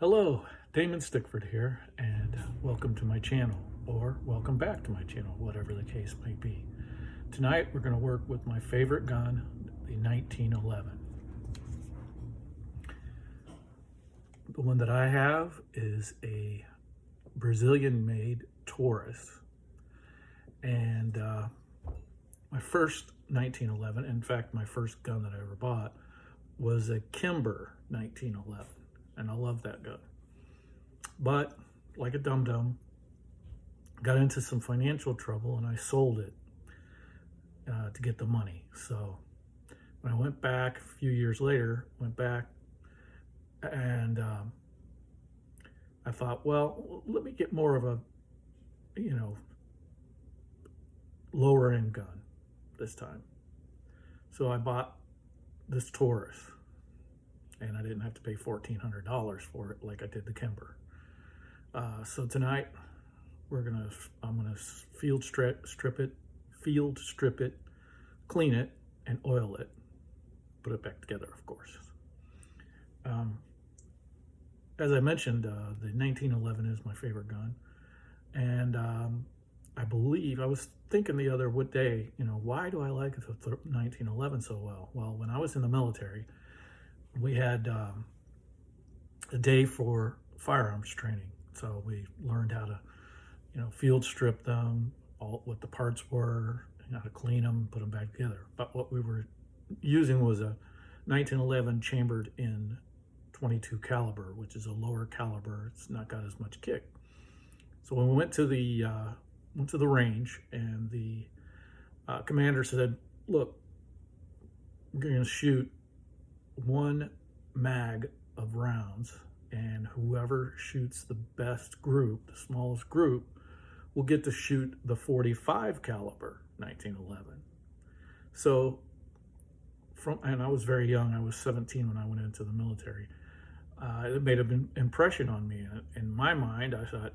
Hello, Damon Stickford here, and welcome to my channel, or welcome back to my channel, whatever the case might be. Tonight we're going to work with my favorite gun, the 1911. The one that I have is a Brazilian-made TAURUS, and my first 1911, in fact my first gun that I ever bought, was a Kimber 1911. And I love that gun. But like a dum-dum, got into some financial trouble and I sold it to get the money. So when I went back a few years later, and I thought, well, let me get more of a, lower end gun this time. So I bought this TAURUS. And I didn't have to pay $1,400 for it like I did the Kimber. So tonight I'm gonna field strip it, clean it, and oil it. Put it back together, of course. As I mentioned, the 1911 is my favorite gun, and I believe I was thinking the other day, why do I like the 1911 so well? Well, when I was in the military, we had a day for firearms training. So we learned how to, field strip them, what the parts were, how to clean them, put them back together. But what we were using was a 1911 chambered in 22 caliber, which is a lower caliber. It's not got as much kick. So when we went to the range, and the commander said, "Look, we're going to shoot one mag of rounds, and whoever shoots the best group, the smallest group, will get to shoot the 45 caliber 1911. So and I was very young. I was 17 when I went into the military. It made an impression on me. In my mind, I thought,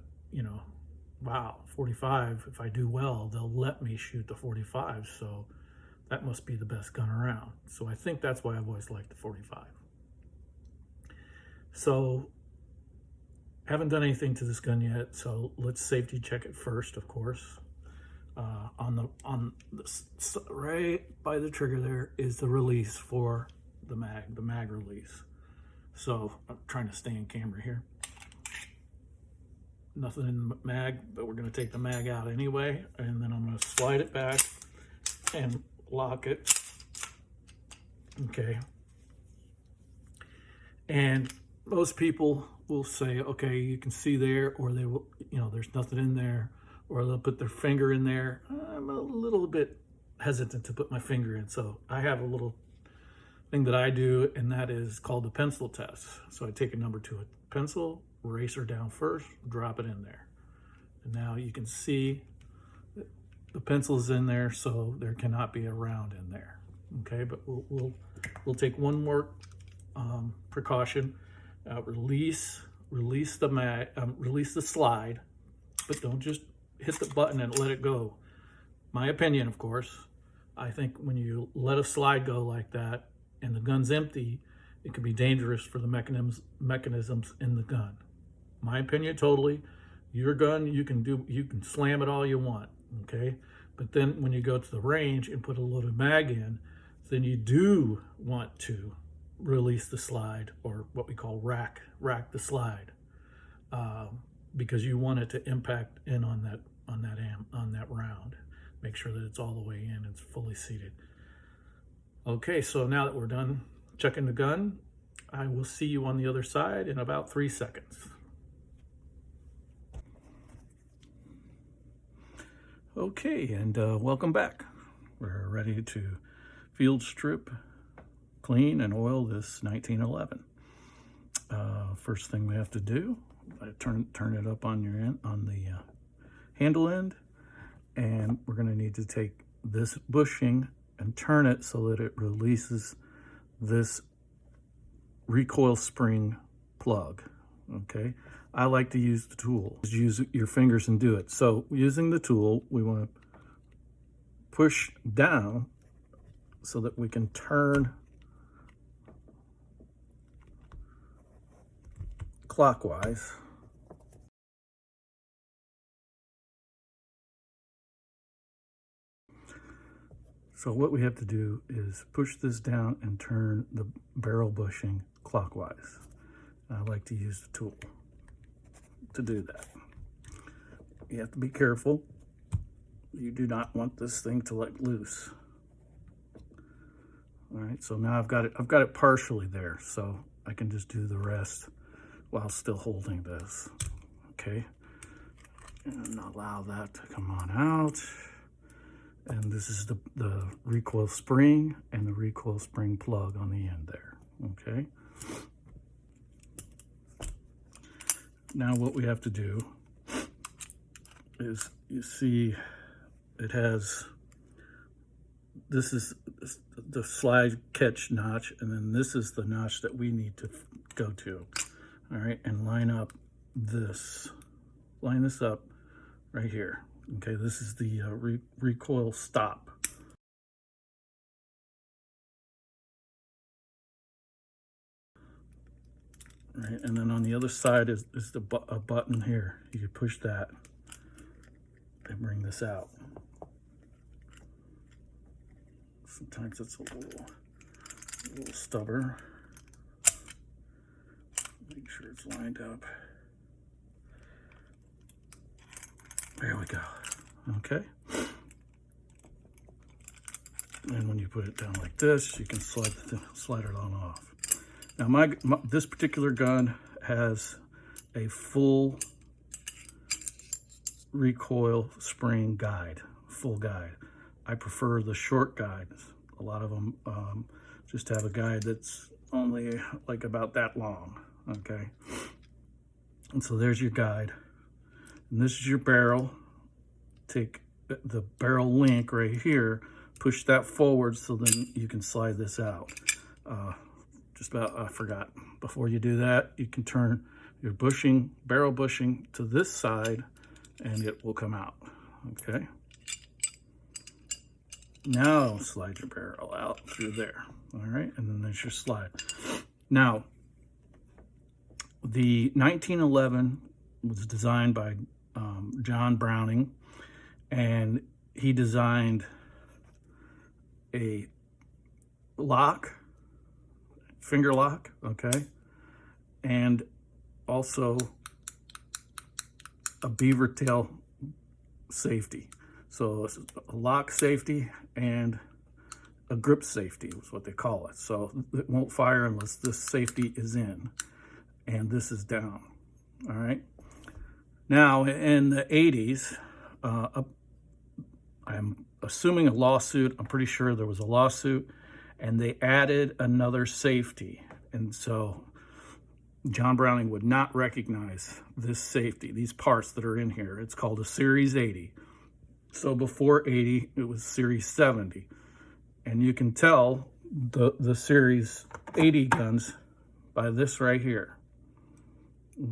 wow, 45, if I do well, they'll let me shoot the 45. So that must be the best gun around. So I think that's why I've always liked the 45. So haven't done anything to this gun yet, so let's safety check it first, of course. Right by the trigger there is the release for the mag release. So I'm trying to stay in camera here. Nothing in the mag, but we're going to take the mag out anyway, and then I'm going to slide it back and lock it. Okay. And most people will say, okay, you can see there, or they will, there's nothing in there, or they'll put their finger in there. I'm a little bit hesitant to put my finger in. So I have a little thing that I do, and that is called the pencil test. So I take a number 2 pencil, eraser down first, drop it in there. And now you can see the pencil's in there, so there cannot be a round in there. Okay, but we'll take one more precaution. Release the slide, but don't just hit the button and let it go. My opinion, of course, I think when you let a slide go like that and the gun's empty, it can be dangerous for the mechanisms in the gun. My opinion, totally. Your gun, you can slam it all you want, okay? But then when you go to the range and put a loaded mag in, then you do want to release the slide, or what we call rack the slide, because you want it to impact in on that round. Make sure that it's all the way in, it's fully seated. Okay, so now that we're done checking the gun, I will see you on the other side in about 3 seconds. Okay, and welcome back. We're ready to field strip, clean, and oil this 1911. First thing we have to do, turn it up on your end, on the handle end, and we're going to need to take this bushing and turn it so that it releases this recoil spring plug. Okay, I like to use the tool. Just use your fingers and do it. So using the tool, we want to push down so that we can turn clockwise. So what we have to do is push this down and turn the barrel bushing clockwise. I like to use the tool to do that. You have to be careful. You do not want this thing to let loose. All right, so now I've got it partially there, so I can just do the rest while still holding this. Okay, and allow that to come on out. And this is the recoil spring and the recoil spring plug on the end there. Okay. Now what we have to do is, you see it has, this is the slide catch notch, and then this is the notch that we need to go to. All right, and line this up right here. Okay, this is the recoil stop. Right, and then on the other side is a button here. You can push that and bring this out. Sometimes it's a little stubborn. Make sure it's lined up. There we go. Okay. And when you put it down like this, you can slide it on off. Now this particular gun has a full recoil spring guide, full guide. I prefer the short guides. A lot of them just have a guide that's only like about that long. Okay. And so there's your guide. And this is your barrel. Take the barrel link right here, push that forward so then you can slide this out. I forgot. Before you do that, you can turn your barrel bushing to this side and it will come out. Okay. Now slide your barrel out through there. All right, and then there's your slide. Now, the 1911 was designed by John Browning, and he designed a finger lock, okay, and also a beaver tail safety. So it's a lock safety and a grip safety is what they call it. So it won't fire unless this safety is in and this is down. All right. Now in the 80s, I'm assuming a lawsuit. I'm pretty sure there was a lawsuit, and they added another safety. And so John Browning would not recognize this safety, these parts that are in here. It's called a Series 80. So before 80, it was Series 70. And you can tell the Series 80 guns by this right here.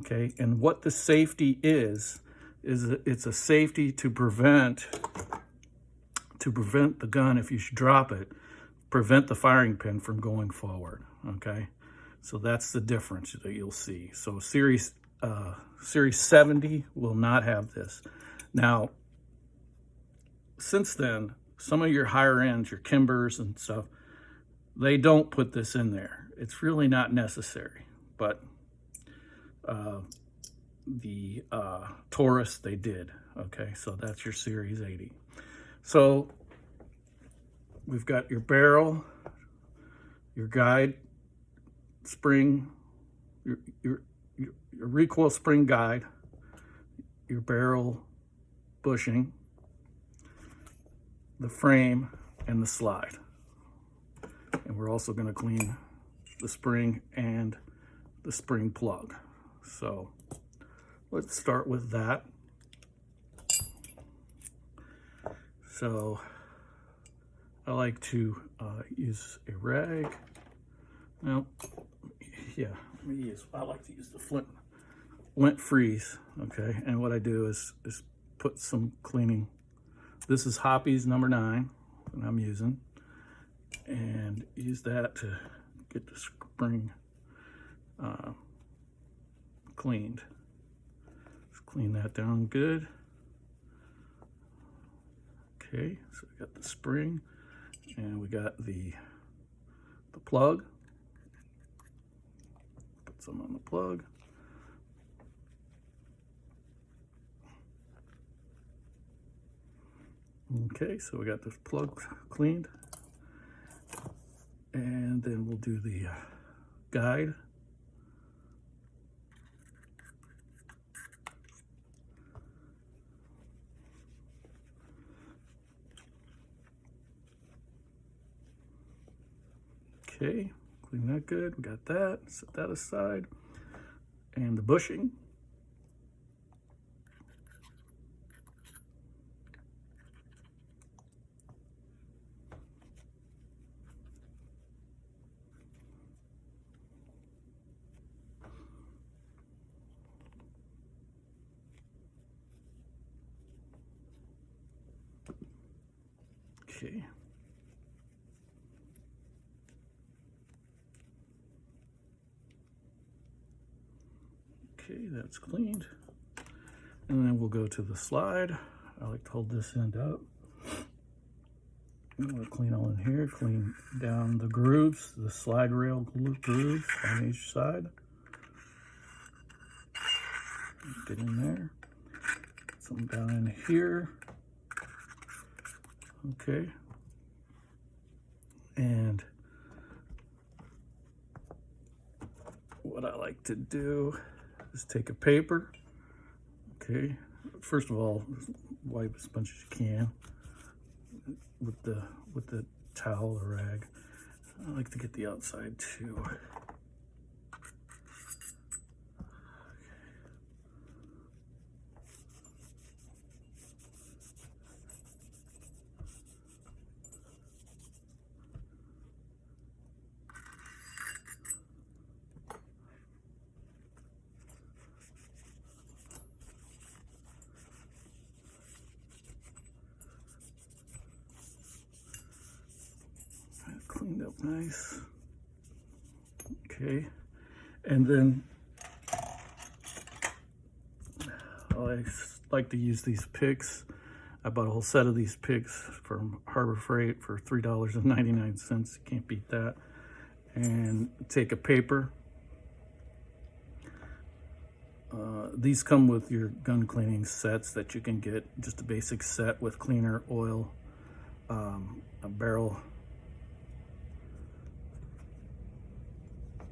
Okay, and what the safety is it's a safety to prevent the gun, if you should drop it, prevent the firing pin from going forward. Okay, so that's the difference that you'll see. So Series 70 will not have this. Now, since then, some of your higher ends, your Kimbers and stuff, they don't put this in there. It's really not necessary, but the TAURUS, they did. Okay, so that's your Series 80. So we've got your barrel, your guide spring, your recoil spring guide, your barrel bushing, the frame, and the slide. And we're also going to clean the spring and the spring plug. So let's start with that. So I like to use a rag. Well, yeah, I like to use the lint freeze. Okay, and what I do is put some cleaning. This is Hoppy's number 9 that I'm using, and use that to get the spring cleaned. Let's clean that down good. Okay, so we got the spring and we got the plug. Put some on the plug. Okay, so we got this plug cleaned. And then we'll do the guide. Okay, clean that good. We got that. Set that aside. And the bushing. Okay. Okay, that's cleaned. And then we'll go to the slide. I like to hold this end up. I'm going to clean all in here, clean down the grooves, the slide rail grooves on each side. Get in there. Some down in here. Okay. And what I like to do is take a paper. Okay. First of all, wipe as much as you can with the towel or rag. I like to get the outside too. Cleaned up nice. Okay, and then I like to use these picks. I bought a whole set of these picks from Harbor Freight for $3.99. You can't beat that. And take a paper. These come with your gun cleaning sets that you can get, just a basic set with cleaner, oil, a barrel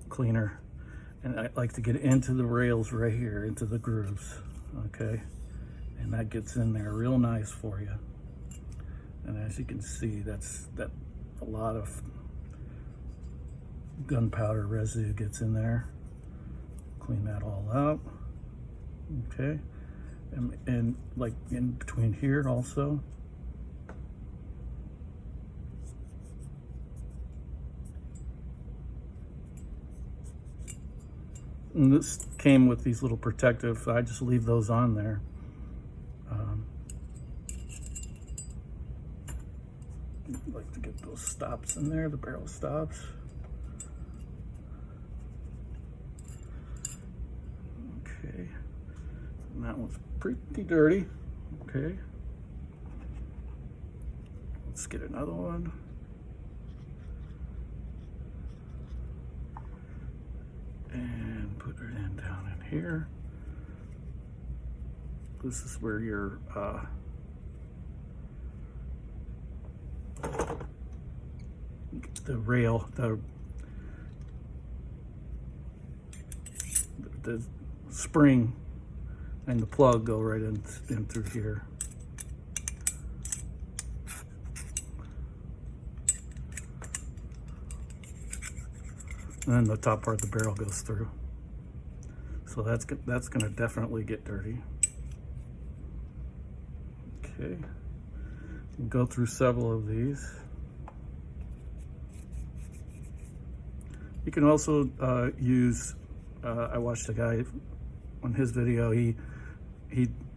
cleaner, and I like to get into the rails right here, into the grooves. Okay, and that gets in there real nice for you. And as you can see, that's a lot of gunpowder residue gets in there. Clean that all out. Okay, and like in between here also. And this came with these little protective, I just leave those on there. Like to get those stops in there, the barrel stops. Okay, and that one's pretty dirty. Okay, let's get another one. And put it in down in here. This is where your the rail, the spring and the plug go right in through here. And then the top part of the barrel goes through. So that's going to definitely get dirty. Okay. We'll go through several of these. You can also use, I watched a guy on his video, he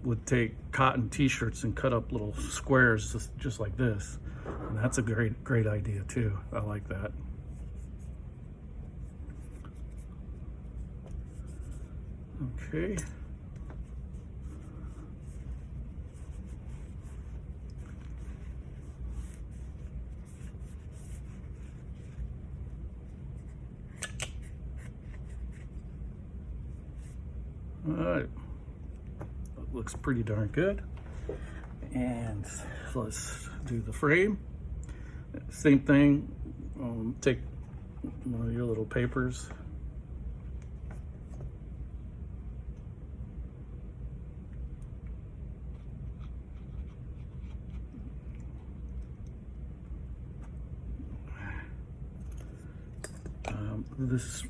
would take cotton t-shirts and cut up little squares just like this. And that's a great idea too. I like that. Okay. All right. That looks pretty darn good. And let's do the frame. Same thing. Take one of your little papers.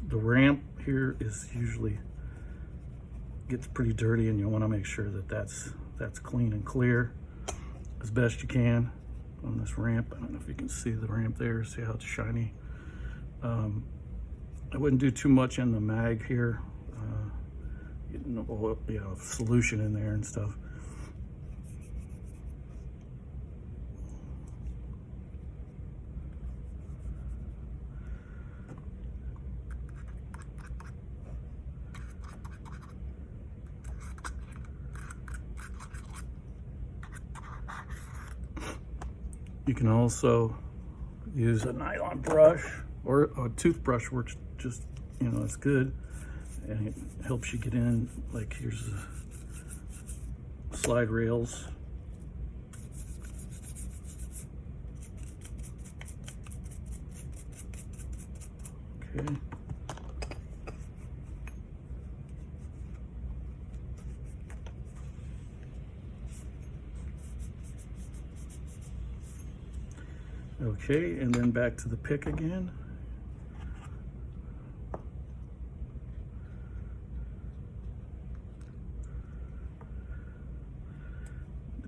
The ramp here is usually gets pretty dirty, and you want to make sure that that's clean and clear as best you can on this ramp. I don't know if you can see the ramp there. See how it's shiny. I wouldn't do too much in the mag here. Getting oil, solution in there and stuff. You can also use a nylon brush, or a toothbrush works just, it's good. And it helps you get in, like here's the slide rails. Okay. Okay, and then back to the pick again.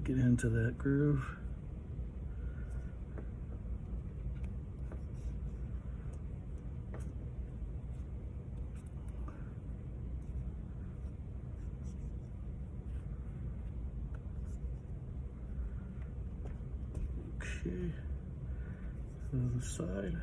Get into that groove. Okay. To the other side.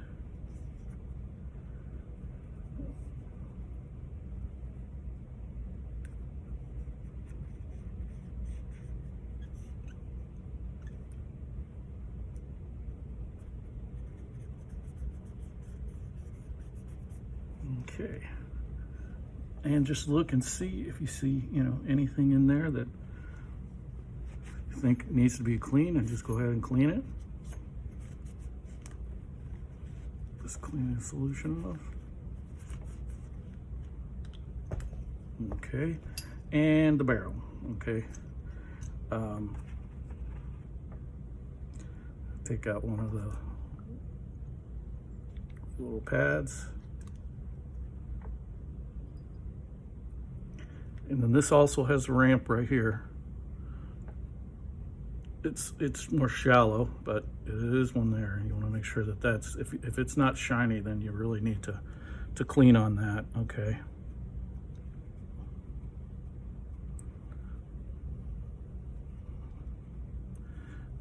Okay, and just look and see if you see, anything in there that you think needs to be clean, and just go ahead and clean it. Just clean the solution off. Okay, and the barrel. Okay, take out one of the little pads. And then this also has a ramp right here. It's more shallow, but it is one there. You want to make sure that that's, if it's not shiny, then you really need to clean on that. Okay.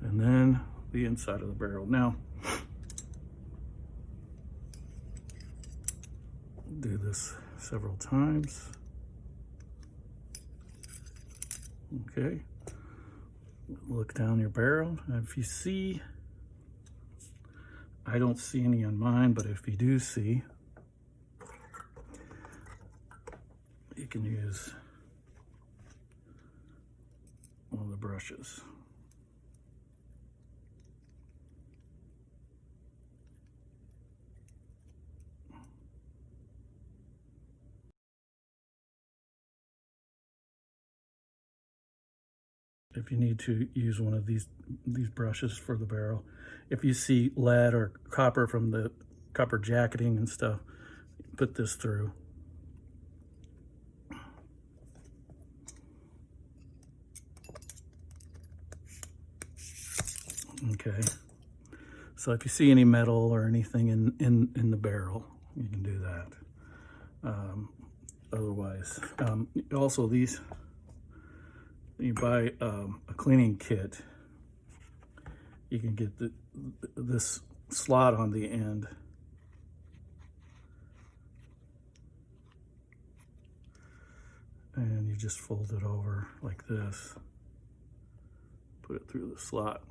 And then the inside of the barrel. Now, do this several times. Okay, look down your barrel, and if you see, I don't see any on mine, but if you do see, you can use one of the brushes. If you need to use one of these brushes for the barrel. If you see lead or copper from the copper jacketing and stuff, put this through. Okay, so if you see any metal or anything in the barrel, you can do that. Otherwise, also these, you buy a cleaning kit, you can get this slot on the end. And you just fold it over like this. Put it through the slot.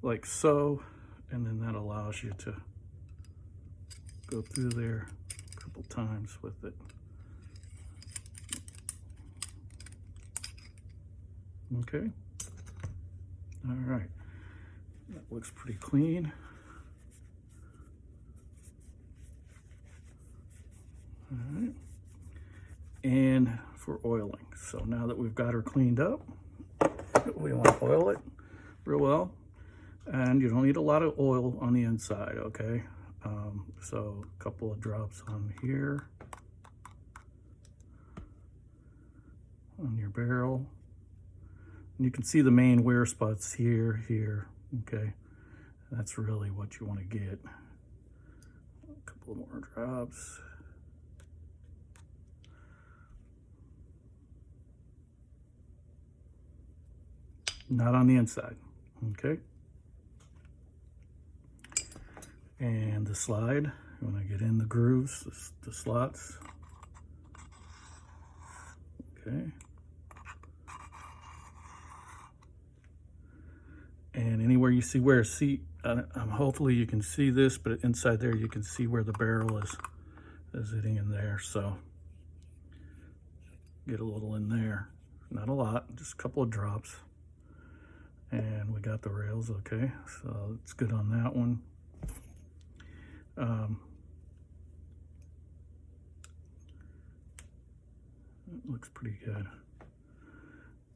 Like so, and then that allows you to go through there a couple times with it. Okay. All right. That looks pretty clean. All right. And for oiling. So now that we've got her cleaned up, we want to oil it real well. And you don't need a lot of oil on the inside, okay? So a couple of drops on here, on your barrel. And you can see the main wear spots here, okay? That's really what you want to get. A couple more drops. Not on the inside, okay? And the slide, you want to get in the grooves, the slots. Okay. And anywhere you see where a seat, hopefully you can see this, but inside there you can see where the barrel is hitting in there. So get a little in there, not a lot, just a couple of drops. And we got the rails, okay? So it's good on that one. It looks pretty good.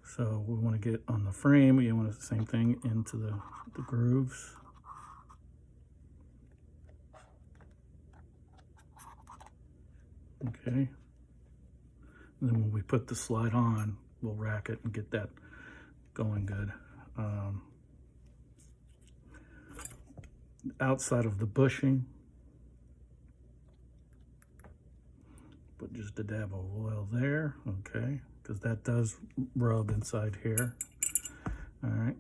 So we want to get on the frame, you want the same thing into the grooves. Okay. And then when we put the slide on, we'll rack it and get that going good. Outside of the bushing, put just a dab of oil there, okay, because that does rub inside here. All right.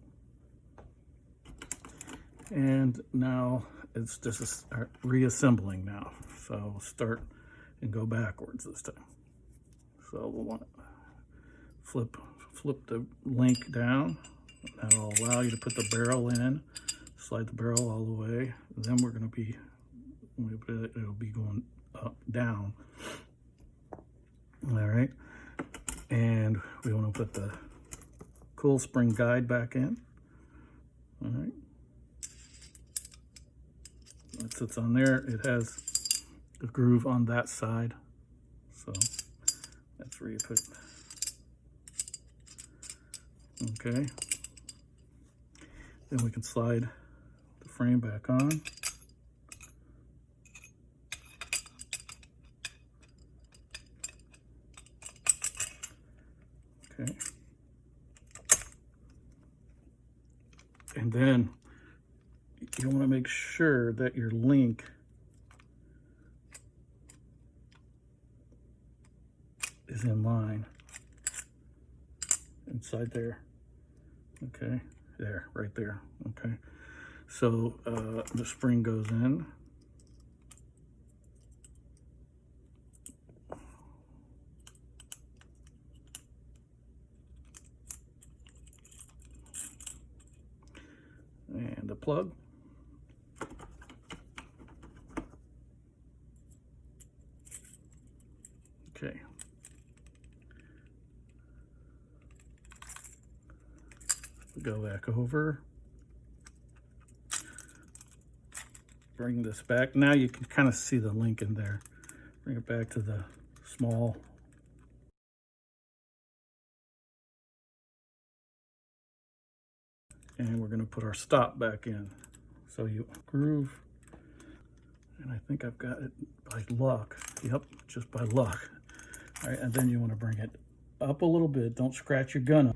And now it's just reassembling now. So we'll start and go backwards this time. So we'll want to flip the link down. That'll allow you to put the barrel in, slide the barrel all the way. And then we're going to be, it'll be going up, down. All right. And we want to put the cool spring guide back in. All right. That sits on there. It has the groove on that side. So that's where you put. Okay. Then we can slide the frame back on. Okay. And then you want to make sure that your link is in line inside there. Okay, there, right there. Okay, so the spring goes in. And the plug. Okay. Go back over. Bring this back. Now you can kind of see the link in there. Bring it back to the small. And we're going to put our stop back in. So you groove. And I think I've got it by luck. Yep, just by luck. All right, and then you want to bring it up a little bit. Don't scratch your gun up.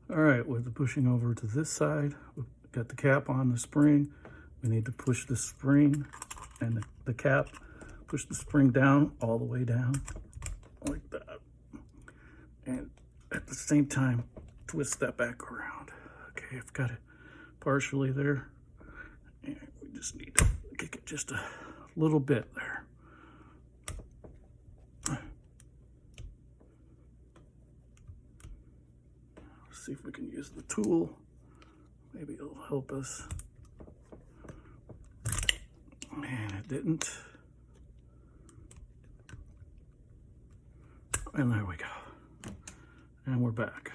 All right, with the pushing over to this side, we've got the cap on the spring. We need to push the spring and the cap push the spring down, all the way down, like that. And at the same time, twist that back around. Okay, I've got it partially there. And we just need to kick it just a little bit there. See if we can use the tool. Maybe it'll help us. And it didn't. And there we go. And we're back.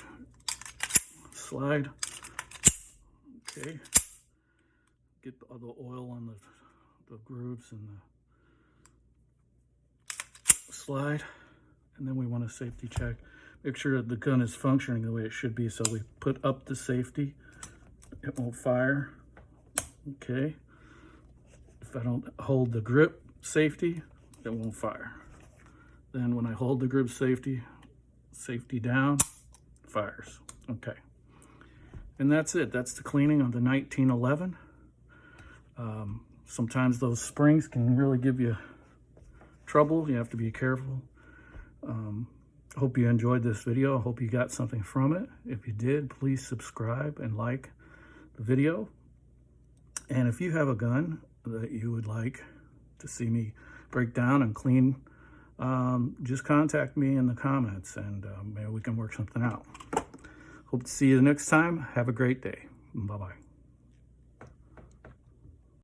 Slide. Okay. Get the oil on the grooves and the slide. And then we want to safety check. Make sure the gun is functioning the way it should be. So we put up the safety. It won't fire. Okay. If I don't hold the grip safety, it won't fire. Then when I hold the grip safety down, fires. Okay. And that's it. That's the cleaning of the 1911. Sometimes those springs can really give you trouble. You have to be careful. Hope you enjoyed this video. I hope you got something from it. If you did, please subscribe and like the video. And if you have a gun that you would like to see me break down and clean, just contact me in the comments, and maybe we can work something out. Hope to see you next time. Have a great day. Bye-bye.